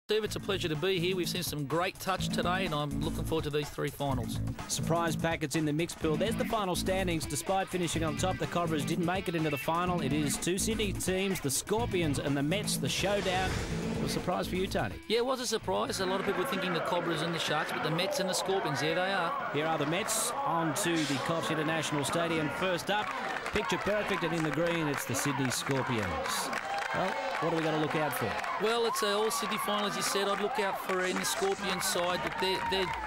Steve, it's a pleasure to be here. We've seen some great touch today, and I'm looking forward to these three finals. Surprise packets in the mixed pool. There's the final standings. Despite finishing on top, the Cobras didn't make it into the final. It is two Sydney teams, the Scorpions and the Mets, the showdown. It was a surprise for you, Tony. Yeah, it was a surprise. A lot of people were thinking the Cobras and the Sharks, but the Mets and the Scorpions, there they are. Here are the Mets on to the Coffs International Stadium. First up, picture perfect, and in the green, it's the Sydney Scorpions. Well, what are we going to look out for? Well, it's all Sydney final, as you said. I'd look out for in the Scorpions side.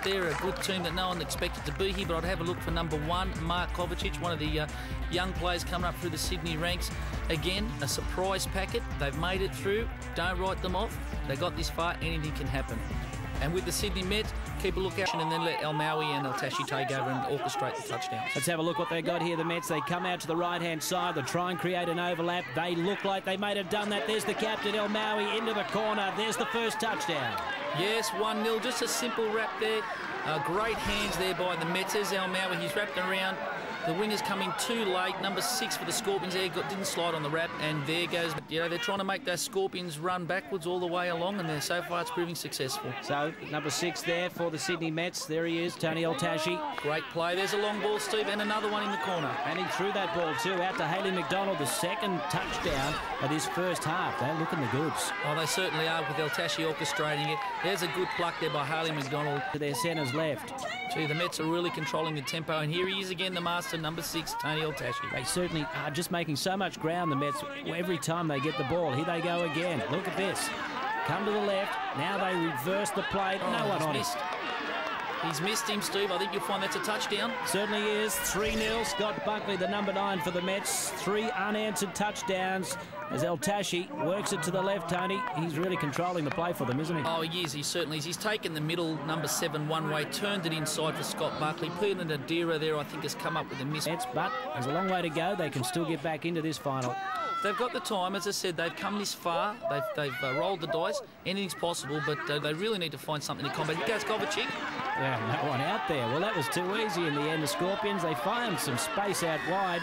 They're a good team that no one expected to be here, but I'd have a look for number one, Mark Kovacic, one of the young players coming up through the Sydney ranks. Again, a surprise packet. They've made it through. Don't write them off. They got this far. Anything can happen. And with the Sydney Mets, keep a look out and then let El Maui and El Tashi take over and orchestrate the touchdowns. Let's have a look what they got here, the Mets. They come out to the right-hand side. They try and create an overlap. They look like they may have done that. There's the captain, El Maui, into the corner. There's the first touchdown. Yes, 1-0. Just a simple wrap there. Great hands there by the Mets. There's El Maui. He's wrapped around. The winger's coming too late. Number 6 for the Scorpions there didn't slide on the wrap, and there goes. You know, they're trying to make those Scorpions run backwards all the way along, and so far it's proving successful. So number 6 there for the Sydney Mets. There he is, Tony El Tashi. Great play. There's a long ball, Steve, and another one in the corner. And he threw that ball too out to Haley McDonald, the second touchdown of this first half. They're looking the goods. Oh, they certainly are, with El Tashi orchestrating it. There's a good pluck there by Haley McDonald. To their centres left. Gee, the Mets are really controlling the tempo, and here he is again, the master, number 6, Tony El Tashi. They certainly are just making so much ground, the Mets, every time they get the ball. Here they go again. Look at this. Come to the left. Now they reverse the play. No one on missed. He's missed him, Steve. I think you'll find that's a touchdown. Certainly is. 3-0. Scott Buckley, the number 9 for the Mets. 3 unanswered touchdowns as El Tashi works it to the left, Tony. He's really controlling the play for them, isn't he? Oh, he is. He certainly is. He's taken the middle, number 7, one way, turned it inside for Scott Buckley. Peelan Adira there, I think, has come up with a miss. But there's a long way to go. They can still get back into this final. They've got the time, as I said. They've come this far. They've rolled the dice. Anything's possible, but they really need to find something to combat. Here goes Kovacic. Yeah, no one out there. Well, that was too easy in the end. The Scorpions, they find some space out wide.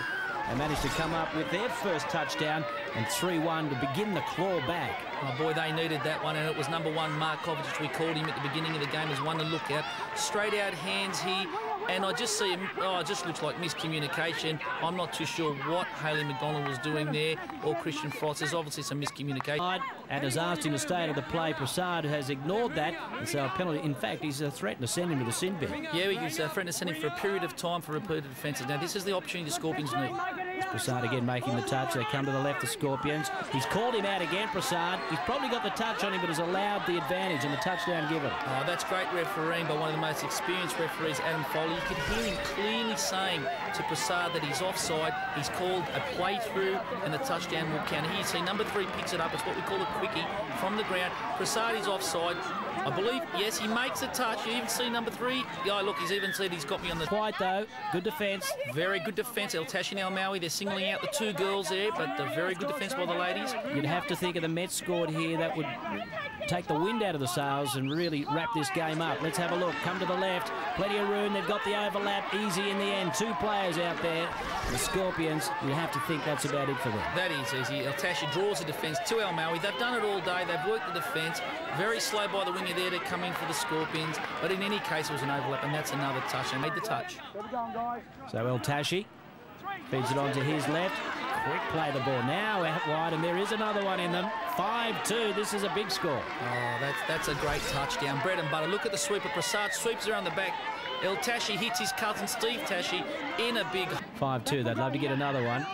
They managed to come up with their first touchdown and 3-1 to begin the claw back. Oh, boy, they needed that one, and it was number 1, Mark Kovacic. We called him at the beginning of the game as one to look at. Straight out hands here, and I just see him, it just looks like miscommunication. I'm not too sure what Haley McDonald was doing there, or Christian Frost. There's obviously some miscommunication. And has asked him to stay out of the play. Prasad has ignored that, and so a penalty. In fact, he's threatened to send him to the sin bin. Yeah, he's threatened to send him for a period of time for repeated offences. Now, this is the opportunity the Scorpions need. It's Prasad again making the touch. They come to the left, the Scorpions. He's called him out again, Prasad. He's probably got the touch on him, but has allowed the advantage and the touchdown given. Oh, that's great refereeing by one of the most experienced referees, Adam Foley. You could hear him clearly saying to Prasad that he's offside. He's called a play through, and the touchdown will count. Here you see number 3 picks it up. It's what we call a quickie from the ground. Prasad is offside. I believe, yes, he makes a touch. You even see number 3. Yeah, look, he's even said he's got me on the... Quite, though. Good defence. Very good defence. El Tashi and El Maui, they're singling out the 2 girls there, but a very good defence by the ladies. You'd have to think of the Mets scored here. That would take the wind out of the sails and really wrap this game up. Let's have a look. Come to the left. Plenty of room. They've got the overlap. Easy in the end. 2 players out there. The Scorpions, you have to think that's about it for them. That is easy. El Tashi draws the defence to El Maui. They've done it all day. They've worked the defence. Very slow by the winger there to come in for the Scorpions. But in any case, it was an overlap, and that's another touch. They made the touch. So El Tashi feeds it on to his left. Quick play the ball now out wide, and there is another one in them. 5-2. This is a big score. Oh, that's a great touchdown. Bread and butter. Look at the sweeper. Prasad sweeps around the back. El Tashi hits his cousin Steve Tashi in a big... 5-2. They'd love to get another one.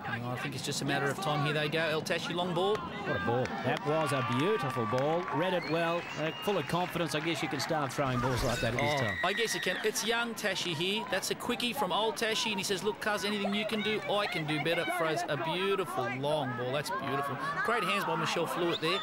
I think it's just a matter of time. Here they go. El Tashi, long ball. What a ball. That was a beautiful ball. Read it well. Full of confidence. I guess you can start throwing balls like that at this time. I guess you can. It's young Tashi here. That's a quickie from old Tashi, and he says, look, cuz, anything you can do, I can do better. Throws a beautiful long ball. That's beautiful. Great hands by Michelle Flewitt there.